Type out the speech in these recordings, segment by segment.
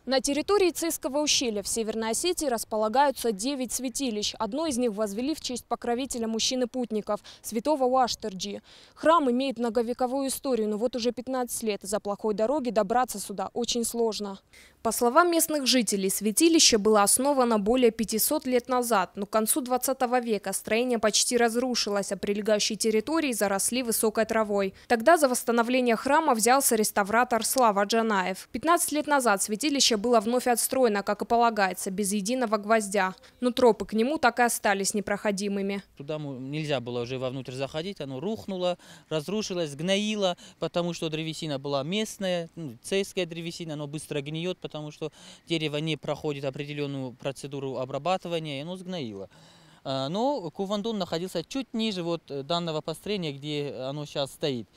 На территории Цейского ущелья в Северной Осетии располагаются 9 святилищ. Одно из них возвели в честь покровителя мужчины-путников – святого Уаштырджи. Храм имеет многовековую историю, но вот уже 15 лет из-за плохой дороги добраться сюда очень сложно. По словам местных жителей, святилище было основано более 500 лет назад, но к концу 20 века строение почти разрушилось, а прилегающие территории заросли высокой травой. Тогда за восстановление храма взялся реставратор Слава Джанаев. 15 лет назад святилище было вновь отстроено, как и полагается, без единого гвоздя. Но тропы к нему так и остались непроходимыми. Туда нельзя было уже вовнутрь заходить, оно рухнуло, разрушилось, гноило, потому что древесина была местная, цейская древесина, оно быстро гниет, потому что дерево не проходит определенную процедуру обрабатывания, и оно сгноило. Но Кувандон находился чуть ниже данного построения, где оно сейчас стоит.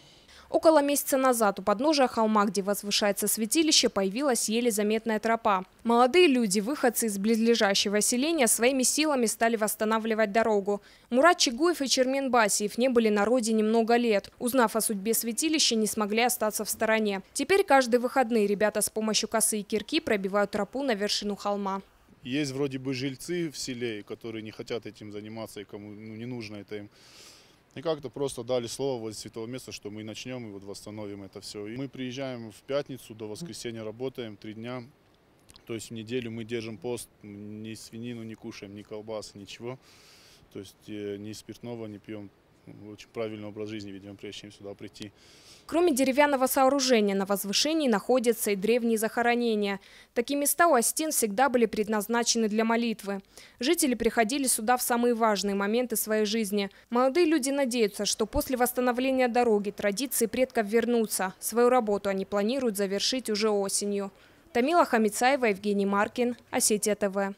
Около месяца назад у подножия холма, где возвышается святилище, появилась еле заметная тропа. Молодые люди, выходцы из близлежащего селения, своими силами стали восстанавливать дорогу. Мурат Чигуев и Чермен Басиев не были на родине много лет. Узнав о судьбе святилища, не смогли остаться в стороне. Теперь каждые выходные ребята с помощью косы и кирки пробивают тропу на вершину холма. Есть вроде бы жильцы в селе, которые не хотят этим заниматься и кому не нужно это им. И как-то просто дали слово возле святого места, что мы начнем и восстановим это все. И мы приезжаем в пятницу, до воскресенья работаем 3 дня. То есть в неделю мы держим пост, ни свинину не кушаем, ни колбасы, ничего. То есть ни спиртного не пьем. Очень правильный образ жизни ведем, прежде чем сюда прийти. Кроме деревянного сооружения, на возвышении находятся и древние захоронения. Такие места у Остин всегда были предназначены для молитвы. Жители приходили сюда в самые важные моменты своей жизни. Молодые люди надеются, что после восстановления дороги традиции предков вернутся. Свою работу они планируют завершить уже осенью. Тамила Хамицаева, Евгений Маркин, Осетия ТВ.